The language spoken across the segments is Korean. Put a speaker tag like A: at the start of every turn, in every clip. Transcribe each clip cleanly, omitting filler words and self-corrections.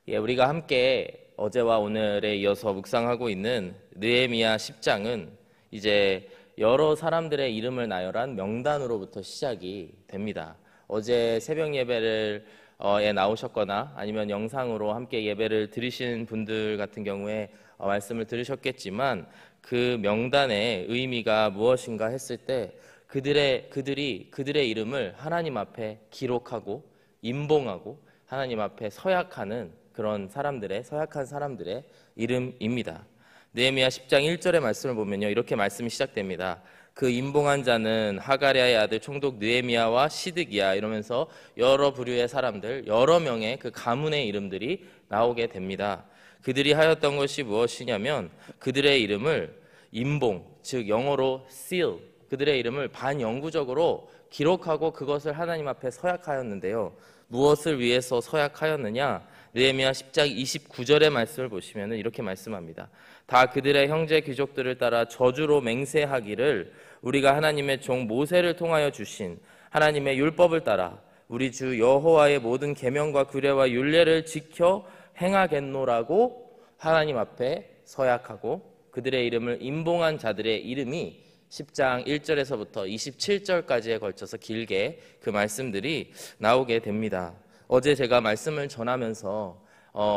A: 우리가 함께 어제와 오늘에 이어서 묵상하고 있는 느헤미야 10장은 이제 여러 사람들의 이름을 나열한 명단으로부터 시작이 됩니다. 어제 새벽 예배를 에 나오셨거나 아니면 영상으로 함께 예배를 드리신 분들 같은 경우에 말씀을 들으셨겠지만, 그 명단의 의미가 무엇인가 했을 때 그들이 그들의 이름을 하나님 앞에 기록하고 임봉하고 하나님 앞에 서약하는 그런 서약한 사람들의 이름입니다. 느헤미야 10장 1절의 말씀을 보면요, 이렇게 말씀이 시작됩니다. 그 임봉한 자는 하가랴의 아들 총독 느헤미야와 시드기야, 이러면서 여러 부류의 사람들, 여러 명의 그 가문의 이름들이 나오게 됩니다. 그들이 하였던 것이 무엇이냐면 그들의 이름을 임봉, 즉 영어로 seal, 그들의 이름을 반영구적으로 기록하고 그것을 하나님 앞에 서약하였는데요. 무엇을 위해서 서약하였느냐? 느헤미야 10장 29절의 말씀을 보시면 이렇게 말씀합니다. 다 그들의 형제 귀족들을 따라 저주로 맹세하기를 우리가 하나님의 종 모세를 통하여 주신 하나님의 율법을 따라 우리 주 여호와의 모든 계명과 규례와 율례를 지켜 행하겠노라고 하나님 앞에 서약하고 그들의 이름을 임봉한 자들의 이름이 10장 1절에서부터 27절까지에 걸쳐서 길게 그 말씀들이 나오게 됩니다. 어제 제가 말씀을 전하면서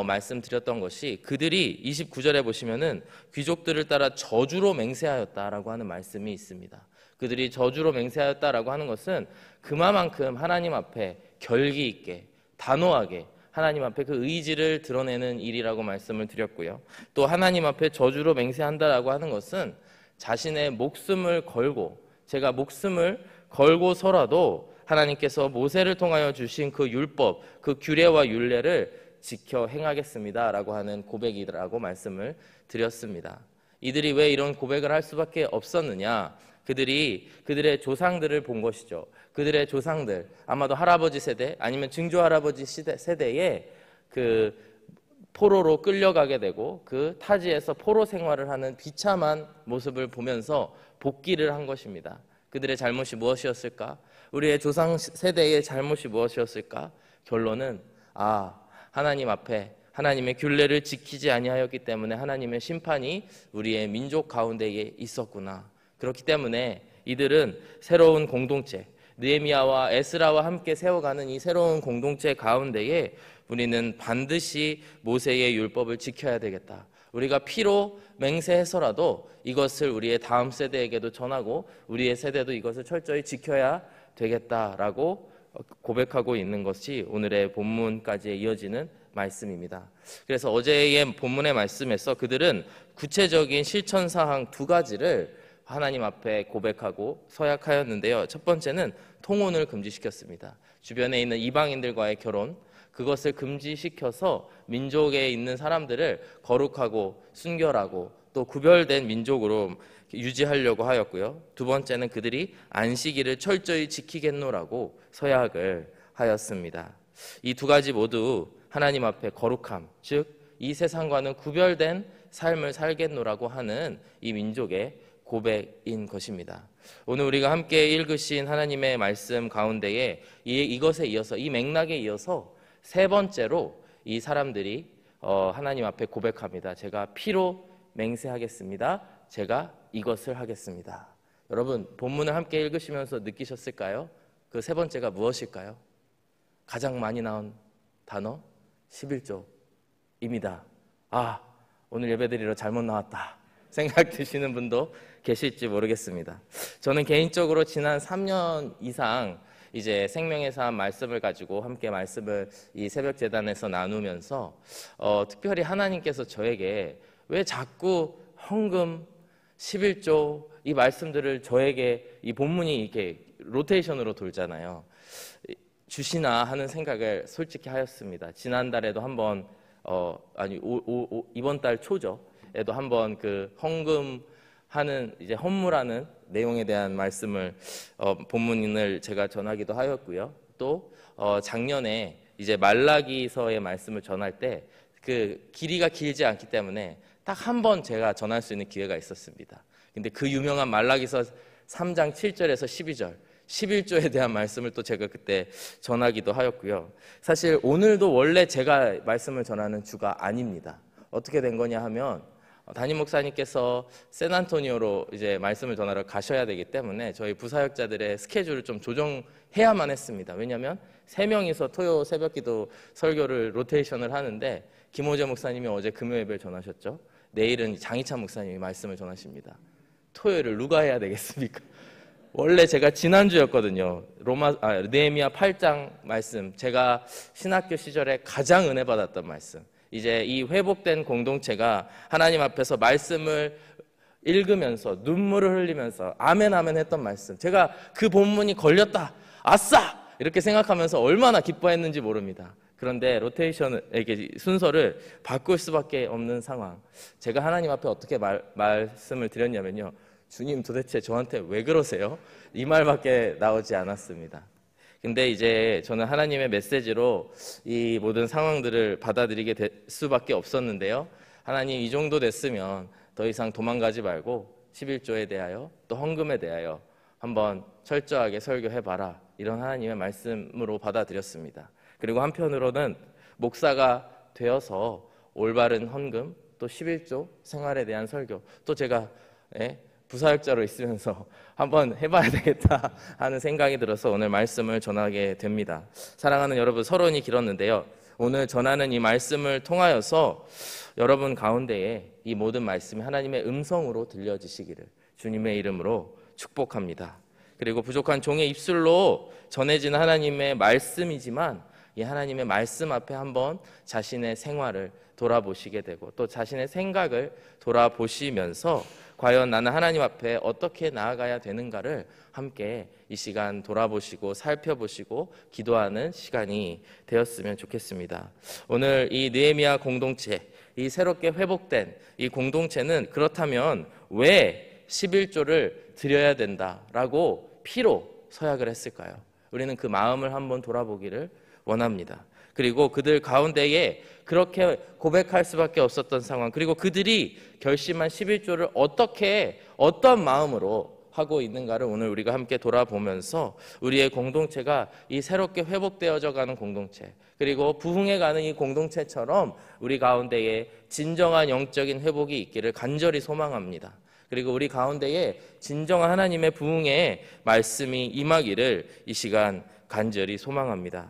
A: 말씀드렸던 것이, 그들이 29절에 보시면은 귀족들을 따라 저주로 맹세하였다라고 하는 말씀이 있습니다. 그들이 저주로 맹세하였다라고 하는 것은 그만큼 하나님 앞에 결기 있게 단호하게 하나님 앞에 그 의지를 드러내는 일이라고 말씀을 드렸고요. 또 하나님 앞에 저주로 맹세한다라고 하는 것은 자신의 목숨을 걸고, 제가 목숨을 걸고서라도 하나님께서 모세를 통하여 주신 그 율법, 그 규례와 율례를 지켜 행하겠습니다라고 하는 고백이라고 말씀을 드렸습니다. 이들이 왜 이런 고백을 할 수밖에 없었느냐? 그들이 그들의 조상들을 본 것이죠. 그들의 조상들, 아마도 할아버지 세대 아니면 증조 할아버지 세대에 그 포로로 끌려가게 되고 그 타지에서 포로 생활을 하는 비참한 모습을 보면서 복귀를 한 것입니다. 그들의 잘못이 무엇이었을까? 우리의 조상 세대의 잘못이 무엇이었을까? 결론은 하나님 앞에 하나님의 율례를 지키지 아니하였기 때문에 하나님의 심판이 우리의 민족 가운데에 있었구나. 그렇기 때문에 이들은 새로운 공동체, 느헤미야와 에스라와 함께 세워가는 이 새로운 공동체 가운데에 우리는 반드시 모세의 율법을 지켜야 되겠다. 우리가 피로 맹세해서라도 이것을 우리의 다음 세대에게도 전하고 우리의 세대도 이것을 철저히 지켜야 되겠다라고 고백하고 있는 것이 오늘의 본문까지 이어지는 말씀입니다. 그래서 어제의 본문의 말씀에서 그들은 구체적인 실천사항 2가지를 하나님 앞에 고백하고 서약하였는데요. 첫 번째는 통혼을 금지시켰습니다. 주변에 있는 이방인들과의 결혼, 그것을 금지시켜서 민족에 있는 사람들을 거룩하고 순결하고 또 구별된 민족으로 유지하려고 하였고요. 두 번째는 그들이 안식일을 철저히 지키겠노라고 서약을 하였습니다. 이 2가지 모두 하나님 앞에 거룩함, 즉 이 세상과는 구별된 삶을 살겠노라고 하는 이 민족의 고백인 것입니다. 오늘 우리가 함께 읽으신 하나님의 말씀 가운데에 이것에 이어서, 이 맥락에 이어서 3번째로 이 사람들이 하나님 앞에 고백합니다. 제가 피로 맹세하겠습니다. 제가 이것을 하겠습니다. 여러분, 본문을 함께 읽으시면서 느끼셨을까요? 그 3번째가 무엇일까요? 가장 많이 나온 단어 11조입니다. 오늘 예배드리러 잘못 나왔다 생각 드시는 분도 계실지 모르겠습니다. 저는 개인적으로 지난 3년 이상 이제 생명의 삶 말씀을 가지고 함께 말씀을 이 새벽 재단에서 나누면서 특별히 하나님께서 저에게 왜 자꾸 헌금 11조 이 말씀들을 저에게, 이 본문이 이렇게 로테이션으로 돌잖아요, 주시나 하는 생각을 솔직히 하였습니다. 지난달에도 한번 이번 달 초죠. 에도 한번 그 헌금하는, 이제 헌물하는 내용에 대한 말씀을 본문을 제가 전하기도 하였고요. 또 작년에 이제 말라기서의 말씀을 전할 때 그 길이가 길지 않기 때문에 딱 한 번 제가 전할 수 있는 기회가 있었습니다. 근데 그 유명한 말라기서 3장 7절에서 12절, 11조에 대한 말씀을 또 제가 그때 전하기도 하였고요. 사실 오늘도 원래 제가 말씀을 전하는 주가 아닙니다. 어떻게 된 거냐 하면 담임 목사님께서 샌안토니오로 이제 말씀을 전하러 가셔야 되기 때문에 저희 부사역자들의 스케줄을 좀 조정해야만 했습니다. 왜냐하면 3명이서 토요 새벽기도 설교를 로테이션을 하는데 김호재 목사님이 어제 금요 예배를 전하셨죠. 내일은 장희찬 목사님이 말씀을 전하십니다. 토요일을 누가 해야 되겠습니까? 원래 제가 지난주였거든요. 느헤미야 8장 말씀, 제가 신학교 시절에 가장 은혜 받았던 말씀. 이제 이 회복된 공동체가 하나님 앞에서 말씀을 읽으면서 눈물을 흘리면서 아멘 아멘 했던 말씀, 제가 그 본문이 걸렸다, 아싸! 이렇게 생각하면서 얼마나 기뻐했는지 모릅니다. 그런데 로테이션에게 순서를 바꿀 수밖에 없는 상황. 제가 하나님 앞에 어떻게 말씀을 드렸냐면요, 주님 도대체 저한테 왜 그러세요? 이 말밖에 나오지 않았습니다. 근데 이제 저는 하나님의 메시지로 이 모든 상황들을 받아들이게 될 수밖에 없었는데요. 하나님, 이 정도 됐으면 더 이상 도망가지 말고 11조에 대하여 또 헌금에 대하여 한번 철저하게 설교해봐라, 이런 하나님의 말씀으로 받아들였습니다. 그리고 한편으로는 목사가 되어서 올바른 헌금, 또 11조 생활에 대한 설교, 또 제가 부사역자로 있으면서 한번 해봐야 되겠다 하는 생각이 들어서 오늘 말씀을 전하게 됩니다. 사랑하는 여러분, 서론이 길었는데요, 오늘 전하는 이 말씀을 통하여서 여러분 가운데에 이 모든 말씀이 하나님의 음성으로 들려지시기를 주님의 이름으로 축복합니다. 그리고 부족한 종의 입술로 전해지는 하나님의 말씀이지만 이 하나님의 말씀 앞에 한번 자신의 생활을 돌아보시게 되고 또 자신의 생각을 돌아보시면서 과연 나는 하나님 앞에 어떻게 나아가야 되는가를 함께 이 시간 돌아보시고 살펴보시고 기도하는 시간이 되었으면 좋겠습니다. 오늘 이 느헤미야 공동체, 이 새롭게 회복된 이 공동체는 그렇다면 왜 11조를 드려야 된다라고 피로 서약을 했을까요? 우리는 그 마음을 한번 돌아보기를 원합니다. 그리고 그들 가운데에 그렇게 고백할 수밖에 없었던 상황, 그리고 그들이 결심한 11조를 어떤 마음으로 하고 있는가를 오늘 우리가 함께 돌아보면서 우리의 공동체가 이 새롭게 회복되어져 가는 공동체, 그리고 부흥해 가는 이 공동체처럼 우리 가운데에 진정한 영적인 회복이 있기를 간절히 소망합니다. 그리고 우리 가운데에 진정한 하나님의 부흥의 말씀이 임하기를 이 시간 간절히 소망합니다.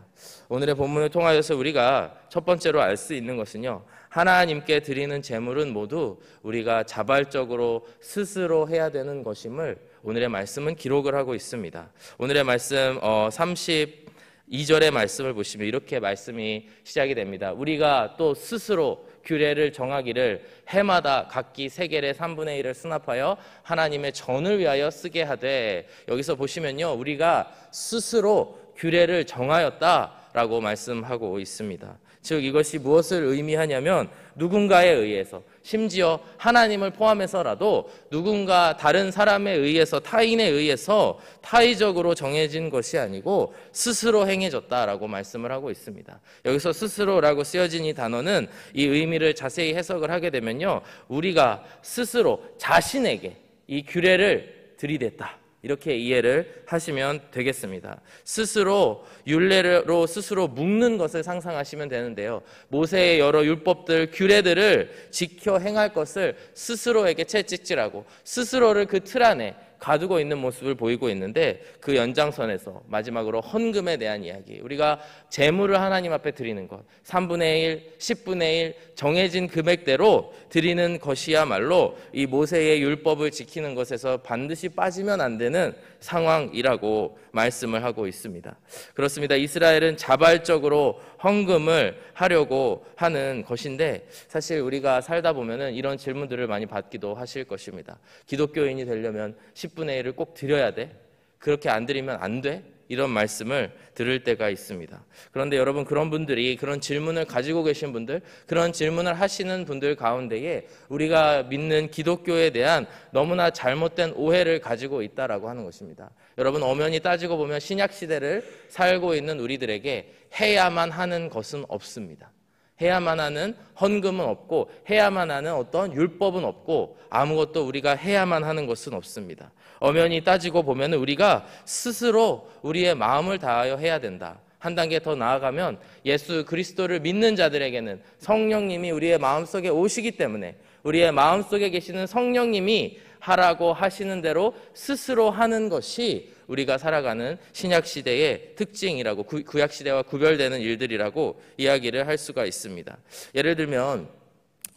A: 오늘의 본문을 통하여서 우리가 첫 번째로 알 수 있는 것은요, 하나님께 드리는 제물은 모두 우리가 자발적으로 스스로 해야 되는 것임을 오늘의 말씀은 기록을 하고 있습니다. 오늘의 말씀 32절의 말씀을 보시면 이렇게 말씀이 시작이 됩니다. 우리가 또 스스로 규례를 정하기를 해마다 각기 세겔의 3분의 1을 수납하여 하나님의 전을 위하여 쓰게 하되, 여기서 보시면요, 우리가 스스로 규례를 정하였다라고 말씀하고 있습니다. 즉 이것이 무엇을 의미하냐면 누군가에 의해서, 심지어 하나님을 포함해서라도 누군가 다른 사람에 의해서, 타인에 의해서 타의적으로 정해진 것이 아니고 스스로 행해졌다라고 말씀을 하고 있습니다. 여기서 스스로라고 쓰여진 이 단어는 이 의미를 자세히 해석을 하게 되면요, 우리가 스스로 자신에게 이 규례를 들이댔다, 이렇게 이해를 하시면 되겠습니다. 스스로 율례로 스스로 묶는 것을 상상하시면 되는데요, 모세의 여러 율법들, 규례들을 지켜 행할 것을 스스로에게 채찍질하고 스스로를 그 틀 안에 가두고 있는 모습을 보이고 있는데, 그 연장선에서 마지막으로 헌금에 대한 이야기, 우리가 재물을 하나님 앞에 드리는 것, 3분의 1, 10분의 1 정해진 금액대로 드리는 것이야말로 이 모세의 율법을 지키는 것에서 반드시 빠지면 안 되는 상황이라고 말씀을 하고 있습니다. 그렇습니다. 이스라엘은 자발적으로 헌금을 하려고 하는 것인데, 사실 우리가 살다 보면은 이런 질문들을 많이 받기도 하실 것입니다. 기독교인이 되려면 10분의 1을 꼭 드려야 돼? 그렇게 안 드리면 안 돼? 이런 말씀을 들을 때가 있습니다. 그런데 여러분, 그런 분들이, 그런 질문을 가지고 계신 분들, 그런 질문을 하시는 분들 가운데에 우리가 믿는 기독교에 대한 너무나 잘못된 오해를 가지고 있다라고 하는 것입니다. 여러분, 엄연히 따지고 보면 신약 시대를 살고 있는 우리들에게 해야만 하는 것은 없습니다. 해야만 하는 헌금은 없고 해야만 하는 어떤 율법은 없고 아무것도 우리가 해야만 하는 것은 없습니다. 엄연히 따지고 보면 우리가 스스로 우리의 마음을 다하여 해야 된다. 한 단계 더 나아가면 예수 그리스도를 믿는 자들에게는 성령님이 우리의 마음속에 오시기 때문에 우리의 마음속에 계시는 성령님이 하라고 하시는 대로 스스로 하는 것이 우리가 살아가는 신약시대의 특징이라고, 구약시대와 구별되는 일들이라고 이야기를 할 수가 있습니다. 예를 들면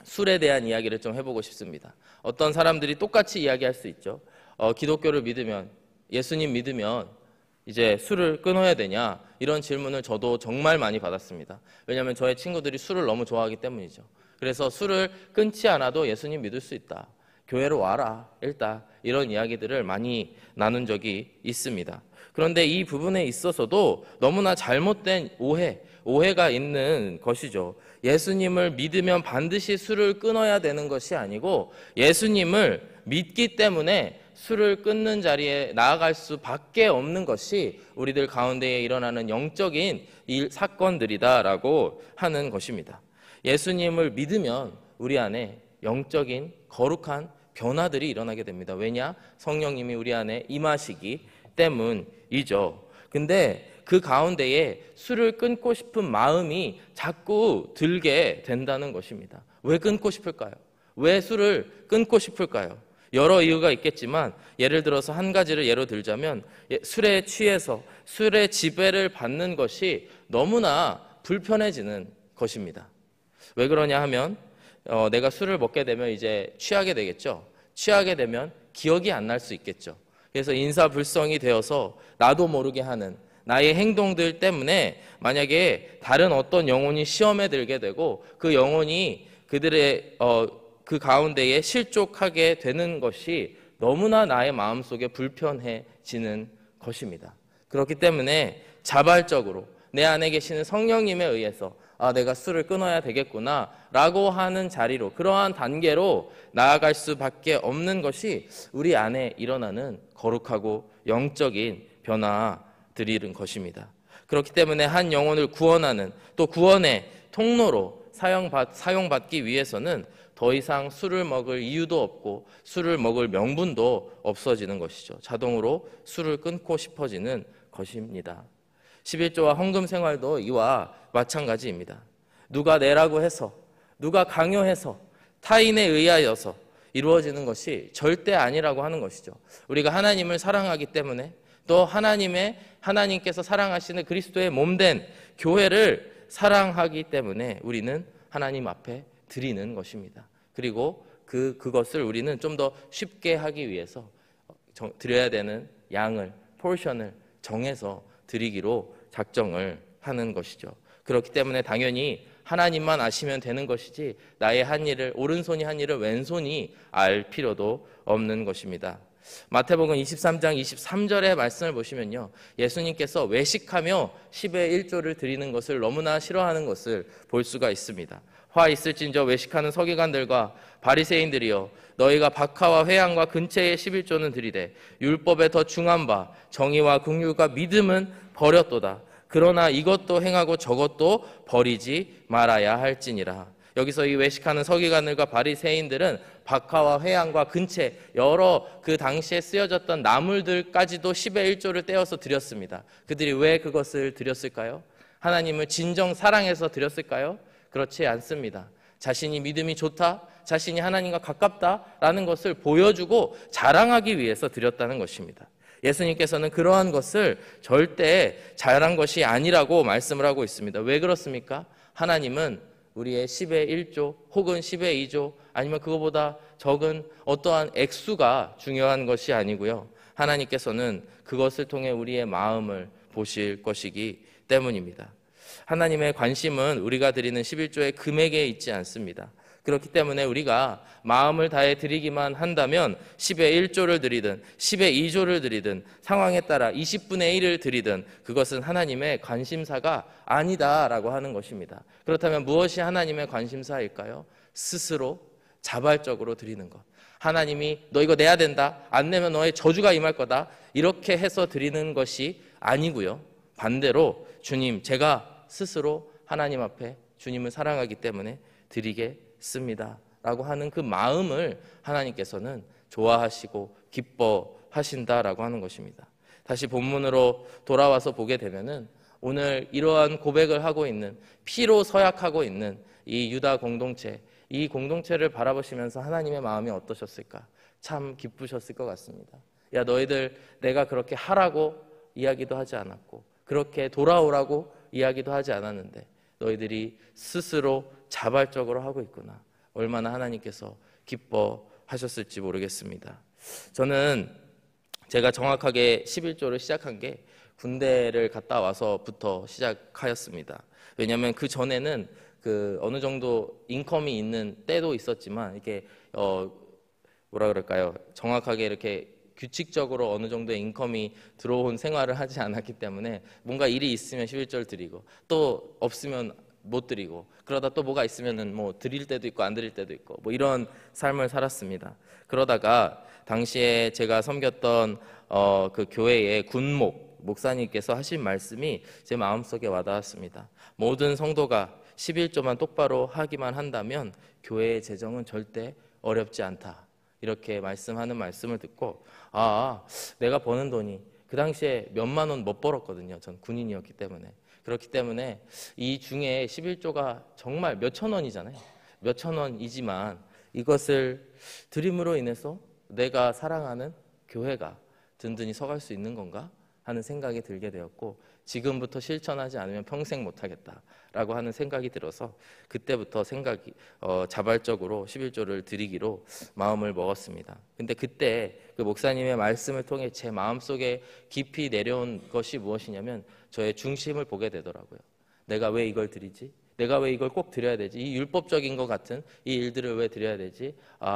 A: 술에 대한 이야기를 좀 해보고 싶습니다. 어떤 사람들이 똑같이 이야기할 수 있죠. 기독교를 믿으면, 예수님 믿으면 이제 술을 끊어야 되냐, 이런 질문을 저도 정말 많이 받았습니다. 왜냐하면 저의 친구들이 술을 너무 좋아하기 때문이죠. 그래서 술을 끊지 않아도 예수님 믿을 수 있다, 교회로 와라, 일단 이런 이야기들을 많이 나눈 적이 있습니다. 그런데 이 부분에 있어서도 너무나 잘못된 오해가 있는 것이죠. 예수님을 믿으면 반드시 술을 끊어야 되는 것이 아니고 예수님을 믿기 때문에 술을 끊는 자리에 나아갈 수밖에 없는 것이 우리들 가운데에 일어나는 영적인 사건들이다라고 하는 것입니다. 예수님을 믿으면 우리 안에 영적인 거룩한 변화들이 일어나게 됩니다. 왜냐? 성령님이 우리 안에 임하시기 때문이죠. 근데 그 가운데에 술을 끊고 싶은 마음이 자꾸 들게 된다는 것입니다. 왜 끊고 싶을까요? 왜 술을 끊고 싶을까요? 여러 이유가 있겠지만 예를 들어서 한 가지를 예로 들자면 술에 취해서 술의 지배를 받는 것이 너무나 불편해지는 것입니다. 왜 그러냐 하면 내가 술을 먹게 되면 이제 취하게 되겠죠. 취하게 되면 기억이 안 날 수 있겠죠. 그래서 인사불성이 되어서 나도 모르게 하는 나의 행동들 때문에 만약에 다른 어떤 영혼이 시험에 들게 되고 그 영혼이 그들의 그 가운데에 실족하게 되는 것이 너무나 나의 마음속에 불편해지는 것입니다. 그렇기 때문에 자발적으로 내 안에 계시는 성령님에 의해서 내가 술을 끊어야 되겠구나 라고 하는 자리로, 그러한 단계로 나아갈 수밖에 없는 것이 우리 안에 일어나는 거룩하고 영적인 변화들인 것입니다. 그렇기 때문에 한 영혼을 구원하는, 또 구원의 통로로 사용받기 위해서는 더 이상 술을 먹을 이유도 없고 술을 먹을 명분도 없어지는 것이죠. 자동으로 술을 끊고 싶어지는 것입니다. 11조와 헌금 생활도 이와 마찬가지입니다. 누가 내라고 해서, 누가 강요해서, 타인에 의하여서 이루어지는 것이 절대 아니라고 하는 것이죠. 우리가 하나님을 사랑하기 때문에, 또 하나님께서 사랑하시는 그리스도의 몸된 교회를 사랑하기 때문에 우리는 하나님 앞에 드리는 것입니다. 그리고 그것을 우리는 좀 더 쉽게 하기 위해서 드려야 되는 양을, 포션을 정해서 드리기로 작정을 하는 것이죠. 그렇기 때문에 당연히 하나님만 아시면 되는 것이지 나의 한 일을, 오른손이 한 일을 왼손이 알 필요도 없는 것입니다. 마태복음 23장 23절의 말씀을 보시면요, 예수님께서 외식하며 10의 1조를 드리는 것을 너무나 싫어하는 것을 볼 수가 있습니다. 화 있을진저 외식하는 서기관들과 바리새인들이여, 너희가 박하와 회향과 근체의 11조는 드리되 율법에 더 중한 바 정의와 긍휼과 믿음은 버렸도다. 그러나 이것도 행하고 저것도 버리지 말아야 할지니라. 여기서 이 외식하는 서기관들과 바리새인들은 박하와 회향과 근체, 여러 그 당시에 쓰여졌던 나물들까지도 10의 1조를 떼어서 드렸습니다. 그들이 왜 그것을 드렸을까요? 하나님을 진정 사랑해서 드렸을까요? 그렇지 않습니다. 자신이 믿음이 좋다, 자신이 하나님과 가깝다라는 것을 보여주고 자랑하기 위해서 드렸다는 것입니다. 예수님께서는 그러한 것을 절대 잘한 것이 아니라고 말씀을 하고 있습니다. 왜 그렇습니까? 하나님은 우리의 10의 1조 혹은 10의 2조 아니면 그거보다 적은 어떠한 액수가 중요한 것이 아니고요. 하나님께서는 그것을 통해 우리의 마음을 보실 것이기 때문입니다. 하나님의 관심은 우리가 드리는 11조의 금액에 있지 않습니다. 그렇기 때문에 우리가 마음을 다해 드리기만 한다면 10의 1조를 드리든 10의 2조를 드리든 상황에 따라 20분의 1을 드리든 그것은 하나님의 관심사가 아니다라고 하는 것입니다. 그렇다면 무엇이 하나님의 관심사일까요? 스스로 자발적으로 드리는 것. 하나님이 너 이거 내야 된다, 안 내면 너의 저주가 임할 거다, 이렇게 해서 드리는 것이 아니고요. 반대로 주님, 제가 스스로 하나님 앞에 주님을 사랑하기 때문에 드리겠습니다 라고 하는 그 마음을 하나님께서는 좋아하시고 기뻐하신다라고 하는 것입니다. 다시 본문으로 돌아와서 보게 되면은 오늘 이러한 고백을 하고 있는, 피로 서약하고 있는 이 유다 공동체, 이 공동체를 바라보시면서 하나님의 마음이 어떠셨을까? 참 기쁘셨을 것 같습니다. 야, 너희들 내가 그렇게 하라고 이야기도 하지 않았고 그렇게 돌아오라고 이야기도 하지 않았는데 너희들이 스스로 자발적으로 하고 있구나. 얼마나 하나님께서 기뻐하셨을지 모르겠습니다. 저는 제가 정확하게 11조를 시작한 게 군대를 갔다 와서부터 시작하였습니다. 왜냐하면 그 전에는 어느 정도 인컴이 있는 때도 있었지만 이게 뭐라 그럴까요? 정확하게 이렇게 규칙적으로 어느 정도의 인컴이 들어온 생활을 하지 않았기 때문에 뭔가 일이 있으면 11절 드리고 또 없으면 못 드리고 그러다 또 뭐가 있으면은 뭐 드릴 때도 있고 안 드릴 때도 있고 뭐 이런 삶을 살았습니다. 그러다가 당시에 제가 섬겼던 그 교회의 목사님께서 하신 말씀이 제 마음속에 와닿았습니다. 모든 성도가 11조만 똑바로 하기만 한다면 교회의 재정은 절대 어렵지 않다. 이렇게 말씀하는 말씀을 듣고 내가 버는 돈이 그 당시에 몇만 원 못 벌었거든요. 전 군인이었기 때문에. 그렇기 때문에 이 중에 11조가 정말 몇천 원이잖아요. 몇천 원이지만 이것을 드림으로 인해서 내가 사랑하는 교회가 든든히 서갈 수 있는 건가 하는 생각이 들게 되었고 지금부터 실천하지 않으면 평생 못하겠다라고 하는 생각이 들어서 그때부터 자발적으로 11조를 드리기로 마음을 먹었습니다. 근데 그때 그 목사님의 말씀을 통해 제 마음속에 깊이 내려온 것이 무엇이냐면 저의 중심을 보게 되더라고요. 내가 왜 이걸 드리지? 내가 왜 이걸 꼭 드려야 되지? 이 율법적인 것 같은 이 일들을 왜 드려야 되지?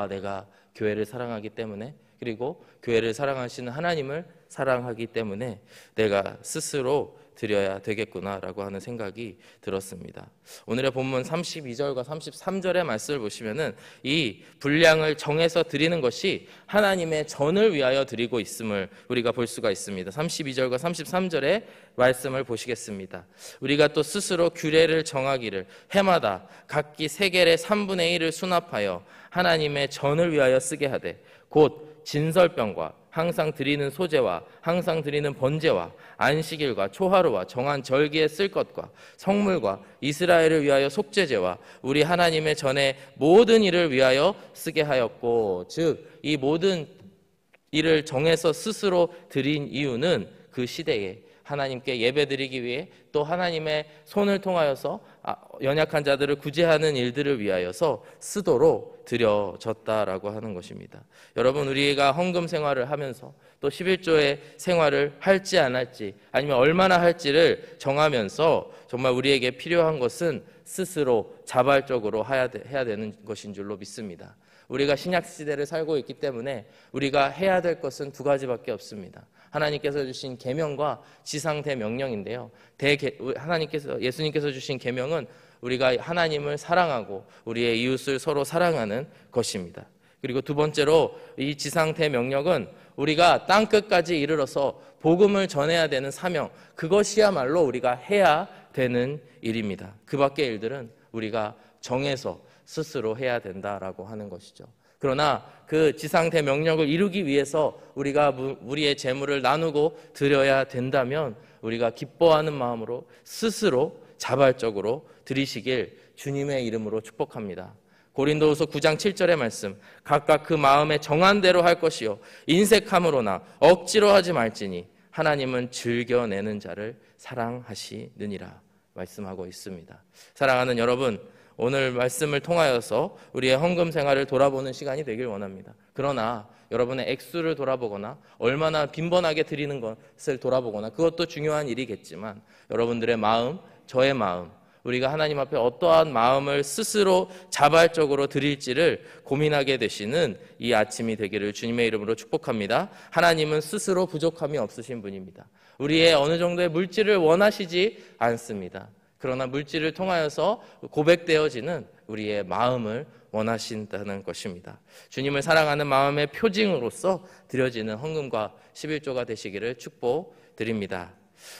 A: 내가 교회를 사랑하기 때문에 그리고 교회를 사랑하시는 하나님을 사랑하기 때문에 내가 스스로 드려야 되겠구나라고 하는 생각이 들었습니다. 오늘의 본문 32절과 33절의 말씀을 보시면은 이 분량을 정해서 드리는 것이 하나님의 전을 위하여 드리고 있음을 우리가 볼 수가 있습니다. 32절과 33절의 말씀을 보시겠습니다. 우리가 또 스스로 규례를 정하기를 해마다 각기 세겔의 3분의 1을 수납하여 하나님의 전을 위하여 쓰게 하되 곧 진설병과 항상 드리는 소제와 항상 드리는 번제와 안식일과 초하루와 정한 절기에 쓸 것과 성물과 이스라엘을 위하여 속죄제와 우리 하나님의 전에 모든 일을 위하여 쓰게 하였고 즉 이 모든 일을 정해서 스스로 드린 이유는 그 시대에 하나님께 예배드리기 위해 또 하나님의 손을 통하여서 연약한 자들을 구제하는 일들을 위하여서 쓰도록 드려졌다라고 하는 것입니다. 여러분 우리가 헌금 생활을 하면서 또 11조의 생활을 할지 안 할지 아니면 얼마나 할지를 정하면서 정말 우리에게 필요한 것은 스스로 자발적으로 해야 되는 것인 줄로 믿습니다. 우리가 신약시대를 살고 있기 때문에 우리가 해야 될 것은 두 가지밖에 없습니다. 하나님께서 주신 계명과 지상대 명령인데요. 예수님께서 주신 계명은 우리가 하나님을 사랑하고 우리의 이웃을 서로 사랑하는 것입니다. 그리고 두 번째로 이 지상대 명령은 우리가 땅 끝까지 이르러서 복음을 전해야 되는 사명, 그것이야말로 우리가 해야 되는 일입니다. 그 밖의 일들은 우리가 정해서 스스로 해야 된다라고 하는 것이죠. 그러나 그 지상대 명령을 이루기 위해서 우리가 우리의 재물을 나누고 드려야 된다면 우리가 기뻐하는 마음으로 스스로 자발적으로 드리시길 주님의 이름으로 축복합니다. 고린도후서 9장 7절의 말씀 각각 그 마음에 정한 대로 할 것이요 인색함으로나 억지로 하지 말지니 하나님은 즐겨내는 자를 사랑하시느니라 말씀하고 있습니다. 사랑하는 여러분, 오늘 말씀을 통하여서 우리의 헌금 생활을 돌아보는 시간이 되길 원합니다. 그러나 여러분의 액수를 돌아보거나 얼마나 빈번하게 드리는 것을 돌아보거나 그것도 중요한 일이겠지만 여러분들의 마음, 저의 마음, 우리가 하나님 앞에 어떠한 마음을 스스로 자발적으로 드릴지를 고민하게 되시는 이 아침이 되기를 주님의 이름으로 축복합니다. 하나님은 스스로 부족함이 없으신 분입니다. 우리의 어느 정도의 물질을 원하시지 않습니다. 그러나 물질을 통하여서 고백되어지는 우리의 마음을 원하신다는 것입니다. 주님을 사랑하는 마음의 표징으로서 드려지는 헌금과 11조가 되시기를 축복드립니다.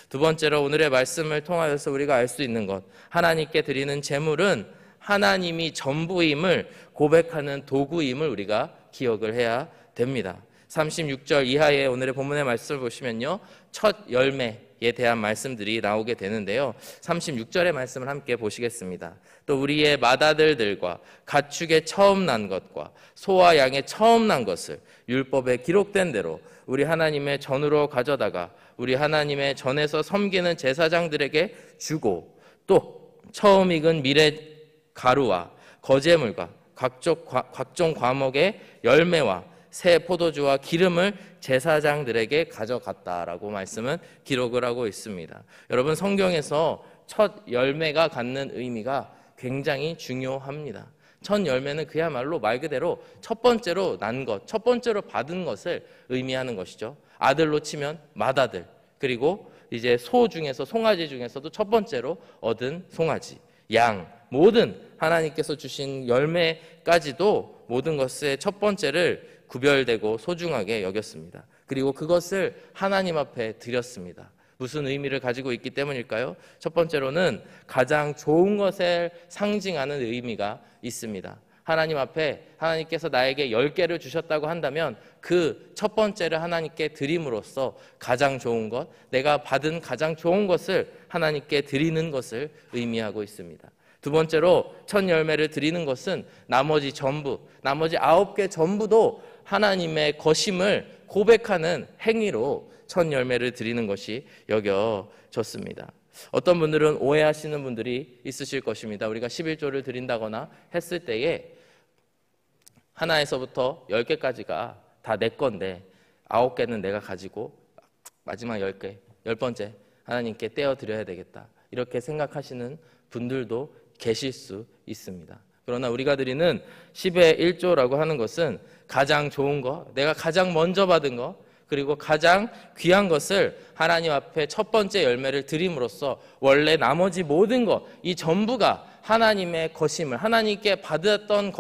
A: 두 번째로 오늘의 말씀을 통하여서 우리가 알 수 있는 것, 하나님께 드리는 제물은 하나님이 전부임을 고백하는 도구임을 우리가 기억을 해야 됩니다. 36절 이하의 오늘의 본문의 말씀을 보시면요, 첫 열매에 대한 말씀들이 나오게 되는데요, 36절의 말씀을 함께 보시겠습니다. 또 우리의 맏아들들과 가축의 처음 난 것과 소와 양의 처음 난 것을 율법에 기록된 대로 우리 하나님의 전으로 가져다가 우리 하나님의 전에서 섬기는 제사장들에게 주고, 또 처음 익은 밀의 가루와 거제물과 각종 과목의 열매와 새 포도주와 기름을 제사장들에게 가져갔다라고 말씀은 기록을 하고 있습니다. 여러분, 성경에서 첫 열매가 갖는 의미가 굉장히 중요합니다. 첫 열매는 그야말로 말 그대로 첫 번째로 난 것, 첫 번째로 받은 것을 의미하는 것이죠. 아들로 치면 맏아들, 그리고 이제 소 중에서, 송아지 중에서도 첫 번째로 얻은 송아지, 양, 모든 하나님께서 주신 열매까지도 모든 것의 첫 번째를 구별되고 소중하게 여겼습니다. 그리고 그것을 하나님 앞에 드렸습니다. 무슨 의미를 가지고 있기 때문일까요? 첫 번째로는 가장 좋은 것을 상징하는 의미가 있습니다. 하나님 앞에 하나님께서 나에게 10개를 주셨다고 한다면 그 첫 번째를 하나님께 드림으로써 가장 좋은 것, 내가 받은 가장 좋은 것을 하나님께 드리는 것을 의미하고 있습니다. 두 번째로 첫 열매를 드리는 것은 나머지 9개 전부도 하나님의 것임을 고백하는 행위로 첫 열매를 드리는 것이 여겨졌습니다. 어떤 분들은 오해하시는 분들이 있으실 것입니다. 우리가 11조를 드린다거나 했을 때에 하나에서부터 10개까지가 다 내 건데 9개는 내가 가지고 마지막 10개, 10번째 하나님께 떼어드려야 되겠다, 이렇게 생각하시는 분들도 계실 수 있습니다. 그러나 우리가 드리는 10의 1조라고 하는 것은 가장 좋은 것, 내가 가장 먼저 받은 것, 그리고 가장 귀한 것을 하나님 앞에 첫 번째 열매를 드림으로써 원래 나머지 모든 것, 이 전부가 하나님의 것임을, 하나님께 받은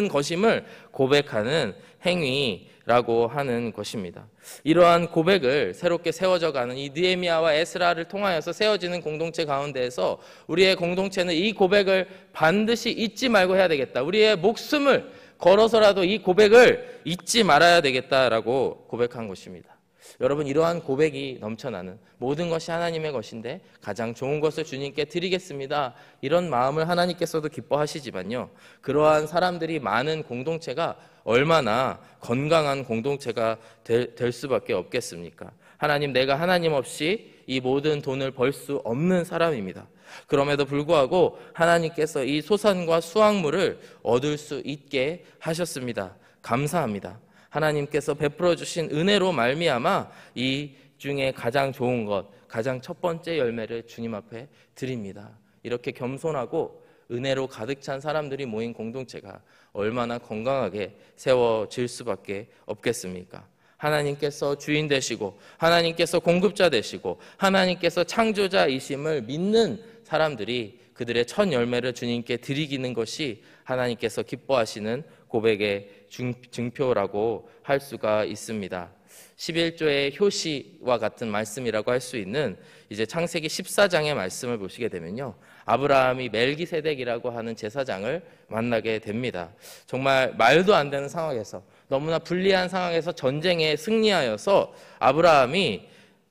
A: 것임을 고백하는 행위라고 하는 것입니다. 이러한 고백을 새롭게 세워져가는 이 느헤미야와 에스라를 통하여서 세워지는 공동체 가운데에서 우리의 공동체는 이 고백을 반드시 잊지 말고 해야 되겠다, 우리의 목숨을 걸어서라도 이 고백을 잊지 말아야 되겠다라고 고백한 것입니다. 여러분, 이러한 고백이 넘쳐나는, 모든 것이 하나님의 것인데 가장 좋은 것을 주님께 드리겠습니다, 이런 마음을 하나님께서도 기뻐하시지만요, 그러한 사람들이 많은 공동체가 얼마나 건강한 공동체가 될 수밖에 없겠습니까? 하나님, 내가 하나님 없이 이 모든 돈을 벌 수 없는 사람입니다. 그럼에도 불구하고 하나님께서 이 소산과 수확물을 얻을 수 있게 하셨습니다. 감사합니다. 하나님께서 베풀어 주신 은혜로 말미암아 이 중에 가장 좋은 것, 가장 첫 번째 열매를 주님 앞에 드립니다. 이렇게 겸손하고 은혜로 가득 찬 사람들이 모인 공동체가 얼마나 건강하게 세워질 수밖에 없겠습니까? 하나님께서 주인 되시고 하나님께서 공급자 되시고 하나님께서 창조자이심을 믿는 사람들이 그들의 첫 열매를 주님께 드리기는 것이 하나님께서 기뻐하시는 고백의 증표라고 할 수가 있습니다. 11조의 효시와 같은 말씀이라고 할 수 있는 이제 창세기 14장의 말씀을 보시게 되면요, 아브라함이 멜기세덱이라고 하는 제사장을 만나게 됩니다. 정말 말도 안 되는 상황에서, 너무나 불리한 상황에서 전쟁에 승리하여서 아브라함이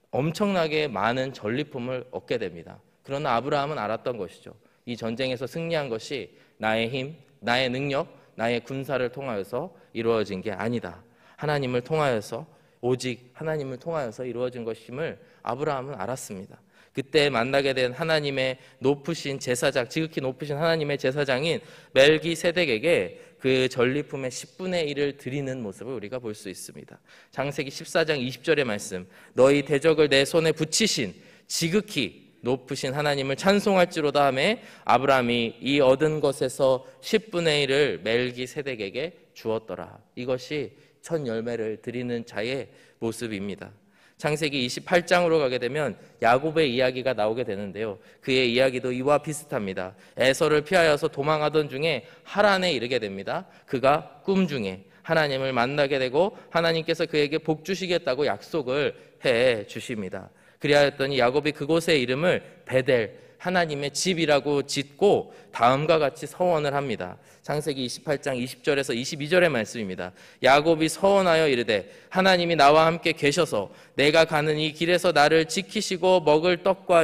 A: 엄청나게 많은 전리품을 얻게 됩니다. 그러나 아브라함은 알았던 것이죠. 이 전쟁에서 승리한 것이 나의 힘, 나의 능력, 나의 군사를 통하여서 이루어진 게 아니다. 하나님을 통하여서, 오직 하나님을 통하여서 이루어진 것임을 아브라함은 알았습니다. 그때 만나게 된 하나님의 높으신 제사장, 지극히 높으신 하나님의 제사장인 멜기세덱에게 그 전리품의 10분의 1을 드리는 모습을 우리가 볼 수 있습니다. 창세기 14장 20절의 말씀, 너희 대적을 내 손에 붙이신 지극히 높으신 하나님을 찬송할지로다 하매 아브라함이 이 얻은 것에서 10분의 1을 멜기세덱에게 주었더라. 이것이 첫 열매를 드리는 자의 모습입니다. 창세기 28장으로 가게 되면 야곱의 이야기가 나오게 되는데요, 그의 이야기도 이와 비슷합니다. 에서를 피하여서 도망하던 중에 하란에 이르게 됩니다. 그가 꿈 중에 하나님을 만나게 되고 하나님께서 그에게 복 주시겠다고 약속을 해 주십니다. 그리하였더니 야곱이 그곳의 이름을 베델, 하나님의 집이라고 짓고 다음과 같이 서원을 합니다. 창세기 28장 20절에서 22절의 말씀입니다. 야곱이 서원하여 이르되 하나님이 나와 함께 계셔서 내가 가는 이 길에서 나를 지키시고 먹을 떡과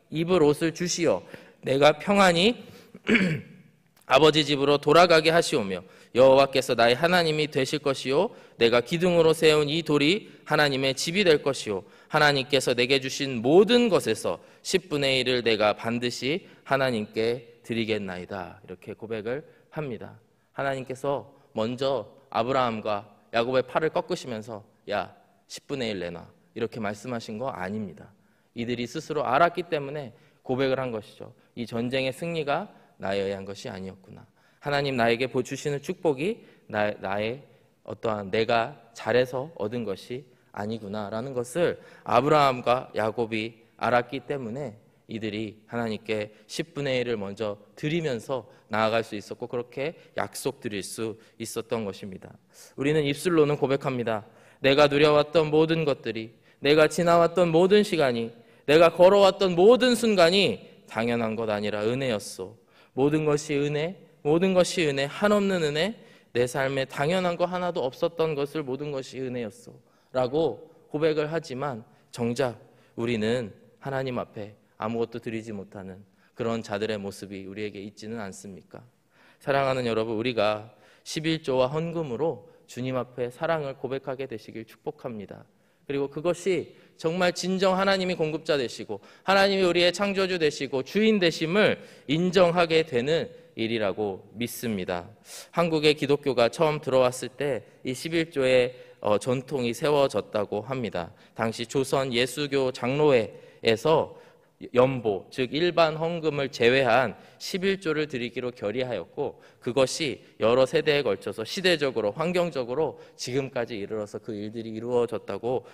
A: 입을 옷을 주시어 내가 평안히 아버지 집으로 돌아가게 하시오며 여호와께서 나의 하나님이 되실 것이요 내가 기둥으로 세운 이 돌이 하나님의 집이 될 것이요 하나님께서 내게 주신 모든 것에서 10분의 1을 내가 반드시 하나님께 드리겠나이다. 이렇게 고백을 합니다. 하나님께서 먼저 아브라함과 야곱의 팔을 꺾으시면서 야 10분의 1 내놔 이렇게 말씀하신 거 아닙니다. 이들이 스스로 알았기 때문에 고백을 한 것이죠. 이 전쟁의 승리가 나에 의한 것이 아니었구나. 하나님 나에게 주시는 축복이 나의 어떠한 내가 잘해서 얻은 것이 아니구나라는 것을 아브라함과 야곱이 알았기 때문에 이들이 하나님께 10분의 1을 먼저 드리면서 나아갈 수 있었고 그렇게 약속드릴 수 있었던 것입니다. 우리는 입술로는 고백합니다. 내가 누려왔던 모든 것들이, 내가 지나왔던 모든 시간이, 내가 걸어왔던 모든 순간이 당연한 것 아니라 은혜였소. 모든 것이 은혜, 모든 것이 은혜, 한없는 은혜, 내 삶에 당연한 거 하나도 없었던 것을 모든 것이 은혜였소 라고 고백을 하지만 정작 우리는 하나님 앞에 아무것도 드리지 못하는 그런 자들의 모습이 우리에게 있지는 않습니까? 사랑하는 여러분, 우리가 11조와 헌금으로 주님 앞에 사랑을 고백하게 되시길 축복합니다. 그리고 그것이 정말 진정 하나님이 공급자 되시고 하나님이 우리의 창조주 되시고 주인 되심을 인정하게 되는 일이라고 믿습니다. 한국의 기독교가 처음 들어왔을 때 이 11조의 전통이 세워졌다고 합니다. 당시 조선 예수교 장로회에서 연보, 즉 일반 헌금을 제외한 11조를 드리기로 결의하였고 그것이 여러 세대에 걸쳐서 시대적으로 환경적으로 지금까지 이르러서 그 일들이 이루어졌다고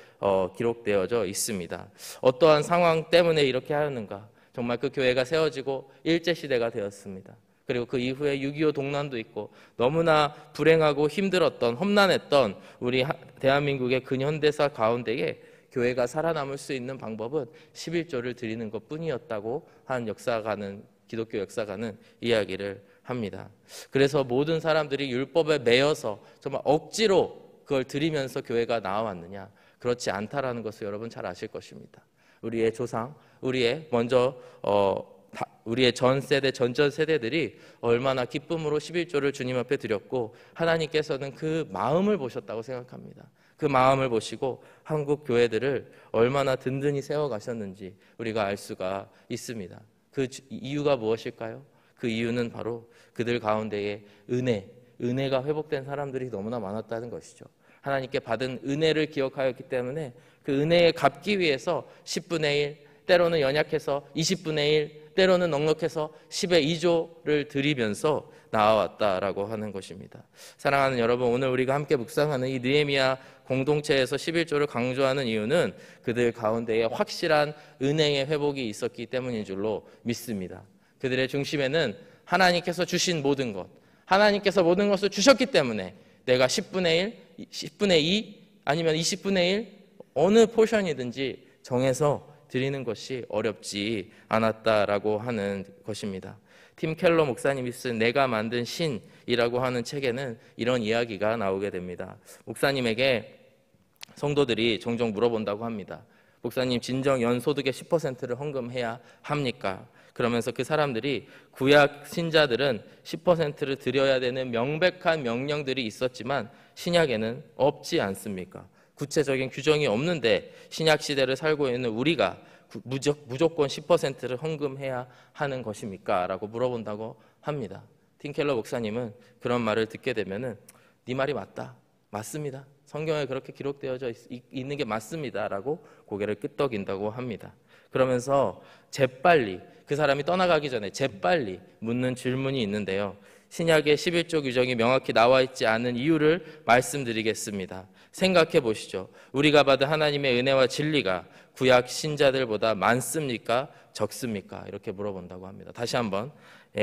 A: 기록되어져 있습니다. 어떠한 상황 때문에 이렇게 하였는가? 정말 그 교회가 세워지고 일제시대가 되었습니다. 그리고 그 이후에 6.25 동란도 있고 너무나 불행하고 힘들었던 험난했던 우리 대한민국의 근현대사 가운데에 교회가 살아남을 수 있는 방법은 11조를 드리는 것뿐이었다고 한 역사가는, 기독교 역사가는 이야기를 합니다. 그래서 모든 사람들이 율법에 매여서 정말 억지로 그걸 드리면서 교회가 나와왔느냐? 그렇지 않다라는 것을 여러분 잘 아실 것입니다. 우리의 조상, 우리의 전 세대, 전전 세대들이 얼마나 기쁨으로 11조를 주님 앞에 드렸고 하나님께서는 그 마음을 보셨다고 생각합니다. 그 마음을 보시고 한국 교회들을 얼마나 든든히 세워가셨는지 우리가 알 수가 있습니다. 그 이유가 무엇일까요? 그 이유는 바로 그들 가운데에 은혜가 회복된 사람들이 너무나 많았다는 것이죠. 하나님께 받은 은혜를 기억하였기 때문에 그 은혜에 갚기 위해서 10분의 1, 때로는 연약해서 20분의 1, 때로는 넉넉해서 10의 2조를 드리면서 나아왔다라고 하는 것입니다. 사랑하는 여러분, 오늘 우리가 함께 묵상하는 이 느헤미야 공동체에서 11조를 강조하는 이유는 그들 가운데에 확실한 은혜의 회복이 있었기 때문인 줄로 믿습니다. 그들의 중심에는 하나님께서 주신 모든 것, 하나님께서 모든 것을 주셨기 때문에 내가 10분의 1, 10분의 2 아니면 20분의 1 어느 포션이든지 정해서 드리는 것이 어렵지 않았다라고 하는 것입니다. 팀 켈러 목사님이 쓴 내가 만든 신이라고 하는 책에는 이런 이야기가 나오게 됩니다. 목사님에게 성도들이 종종 물어본다고 합니다. 목사님, 진정 연소득의 10%를 헌금해야 합니까? 그러면서 그 사람들이 구약 신자들은 10%를 드려야 되는 명백한 명령들이 있었지만 신약에는 없지 않습니까? 구체적인 규정이 없는데 신약 시대를 살고 있는 우리가 무조건 10%를 헌금해야 하는 것입니까? 라고 물어본다고 합니다. 팀 켈러 목사님은 그런 말을 듣게 되면은 네 말이 맞습니다. 성경에 그렇게 기록되어져 있는 게 맞습니다. 라고 고개를 끄덕인다고 합니다. 그러면서 재빨리 그 사람이 떠나가기 전에 재빨리 묻는 질문이 있는데요. 신약의 11조 규정이 명확히 나와 있지 않은 이유를 말씀드리겠습니다. 생각해 보시죠. 우리가 받은 하나님의 은혜와 진리가 구약 신자들보다 많습니까? 적습니까? 이렇게 물어본다고 합니다. 다시 한번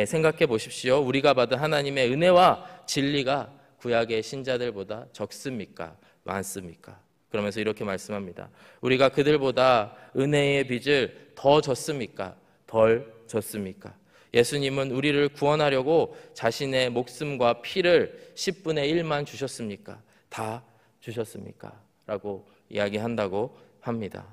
A: 생각해 보십시오. 우리가 받은 하나님의 은혜와 진리가 구약의 신자들보다 적습니까? 많습니까? 그러면서 이렇게 말씀합니다. 우리가 그들보다 은혜의 빚을 더 졌습니까? 덜 졌습니까? 예수님은 우리를 구원하려고 자신의 목숨과 피를 10분의 1만 주셨습니까? 다 주셨습니까? 라고 이야기한다고 합니다.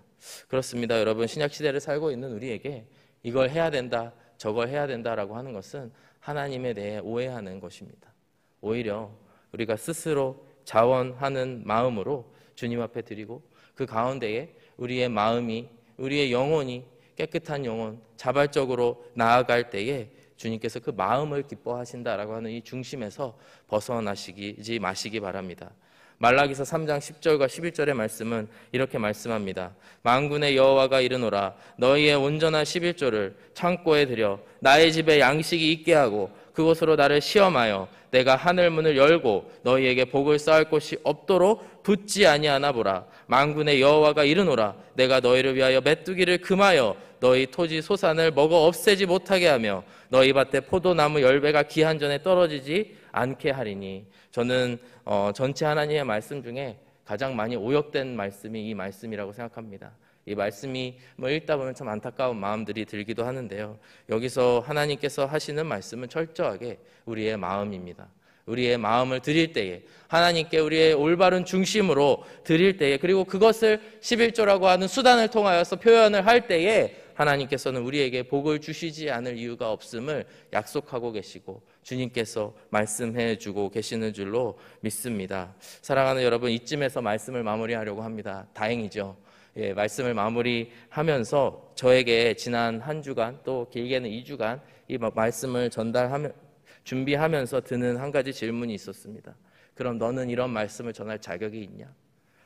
A: 그렇습니다. 여러분, 신약시대를 살고 있는 우리에게 이걸 해야 된다, 저걸 해야 된다라고 하는 것은 하나님에 대해 오해하는 것입니다. 오히려 우리가 스스로 자원하는 마음으로 주님 앞에 드리고 그 가운데에 우리의 마음이, 우리의 영혼이 깨끗한 영혼, 자발적으로 나아갈 때에 주님께서 그 마음을 기뻐하신다라고 하는 이 중심에서 벗어나시지 마시기 바랍니다. 말라기서 3장 10절과 11절의 말씀은 이렇게 말씀합니다. 만군의 여호와가 이르노라, 너희의 온전한 11조를 창고에 들여 나의 집에 양식이 있게 하고 그곳으로 나를 시험하여 내가 하늘 문을 열고 너희에게 복을 쌓을 곳이 없도록 붙지 아니하나 보라. 만군의 여호와가 이르노라, 내가 너희를 위하여 메뚜기를 금하여 너희 토지 소산을 먹어 없애지 못하게 하며 너희 밭에 포도나무 열매가 기한 전에 떨어지지 않게 하리니. 저는 전체 하나님의 말씀 중에 가장 많이 오역된 말씀이 이 말씀이라고 생각합니다. 이 말씀이 읽다 보면 참 안타까운 마음들이 들기도 하는데요. 여기서 하나님께서 하시는 말씀은 철저하게 우리의 마음입니다. 우리의 마음을 드릴 때에, 하나님께 우리의 올바른 중심으로 드릴 때에, 그리고 그것을 11조라고 하는 수단을 통하여서 표현을 할 때에 하나님께서는 우리에게 복을 주시지 않을 이유가 없음을 약속하고 계시고 주님께서 말씀해 주고 계시는 줄로 믿습니다. 사랑하는 여러분, 이쯤에서 말씀을 마무리하려고 합니다. 다행이죠. 말씀을 마무리하면서 저에게 지난 한 주간, 또 길게는 2주간 이 말씀을 준비하면서 드는 한 가지 질문이 있었습니다. 그럼 너는 이런 말씀을 전할 자격이 있냐?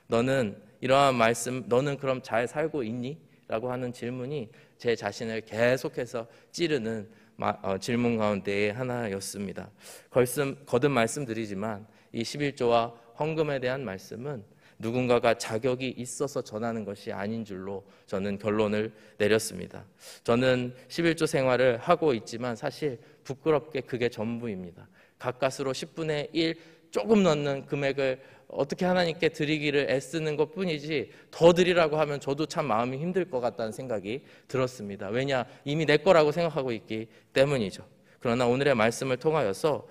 A: 너는 이러한 말씀, 너는 그럼 잘 살고 있니? 라고 하는 질문이 제 자신을 계속해서 찌르는 질문 가운데의 하나였습니다. 거듭 말씀드리지만 이 11조와 헌금에 대한 말씀은 누군가가 자격이 있어서 전하는 것이 아닌 줄로 저는 결론을 내렸습니다. 저는 11조 생활을 하고 있지만 사실 부끄럽게 그게 전부입니다. 가까스로 10분의 1 조금 넣는 금액을 어떻게 하나님께 드리기를 애쓰는 것뿐이지 더 드리라고 하면 저도 참 마음이 힘들 것 같다는 생각이 들었습니다. 왜냐? 이미 내 거라고 생각하고 있기 때문이죠. 그러나 오늘의 말씀을 통하여서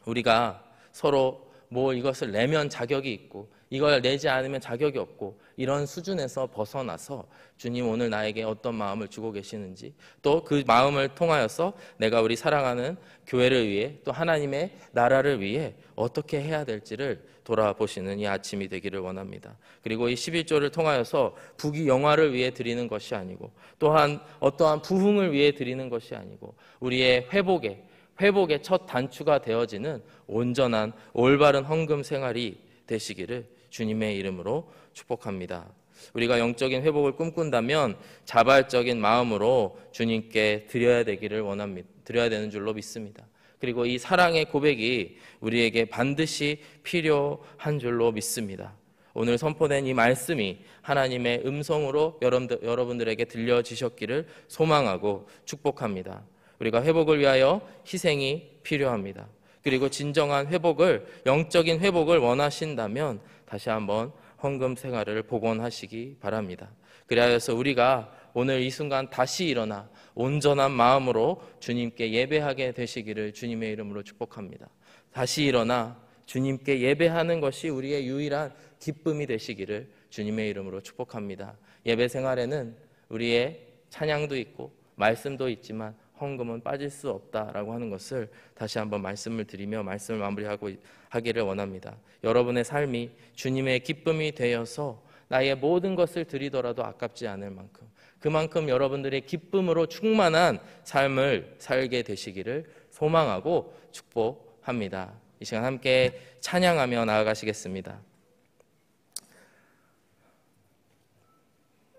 A: 우리가 서로 이것을 내면 자격이 있고 이걸 내지 않으면 자격이 없고 이런 수준에서 벗어나서 주님 오늘 나에게 어떤 마음을 주고 계시는지, 또 그 마음을 통하여서 내가 우리 사랑하는 교회를 위해 또 하나님의 나라를 위해 어떻게 해야 될지를 돌아보시는 이 아침이 되기를 원합니다. 그리고 이 11조를 통하여서 부귀영화를 위해 드리는 것이 아니고 또한 어떠한 부흥을 위해 드리는 것이 아니고 우리의 회복의 첫 단추가 되어지는 온전한 올바른 헌금 생활이 되시기를 주님의 이름으로 축복합니다. 우리가 영적인 회복을 꿈꾼다면 자발적인 마음으로 주님께 드려야 되기를 원합니다. 드려야 되는 줄로 믿습니다. 그리고 이 사랑의 고백이 우리에게 반드시 필요한 줄로 믿습니다. 오늘 선포된 이 말씀이 하나님의 음성으로 여러분들에게 들려지셨기를 소망하고 축복합니다. 우리가 회복을 위하여 희생이 필요합니다. 그리고 진정한 회복을, 영적인 회복을 원하신다면 다시 한번 헌금 생활을 복원하시기 바랍니다. 그리하여서 우리가 오늘 이 순간 다시 일어나 온전한 마음으로 주님께 예배하게 되시기를 주님의 이름으로 축복합니다. 다시 일어나 주님께 예배하는 것이 우리의 유일한 기쁨이 되시기를 주님의 이름으로 축복합니다. 예배 생활에는 우리의 찬양도 있고 말씀도 있지만 헌금은 빠질 수 없다라고 하는 것을 다시 한번 말씀을 드리며 말씀을 마무리하기를 원합니다. 여러분의 삶이 주님의 기쁨이 되어서 나의 모든 것을 드리더라도 아깝지 않을 만큼, 그만큼 여러분들의 기쁨으로 충만한 삶을 살게 되시기를 소망하고 축복합니다. 이 시간 함께 찬양하며 나아가시겠습니다.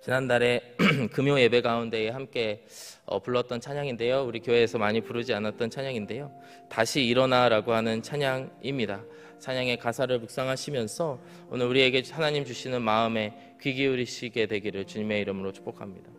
A: 지난달에 금요 예배 가운데에 함께 불렀던 찬양인데요. 우리 교회에서 많이 부르지 않았던 찬양인데요. 다시 일어나라고 하는 찬양입니다. 찬양의 가사를 묵상하시면서 오늘 우리에게 하나님 주시는 마음에 귀 기울이시게 되기를 주님의 이름으로 축복합니다.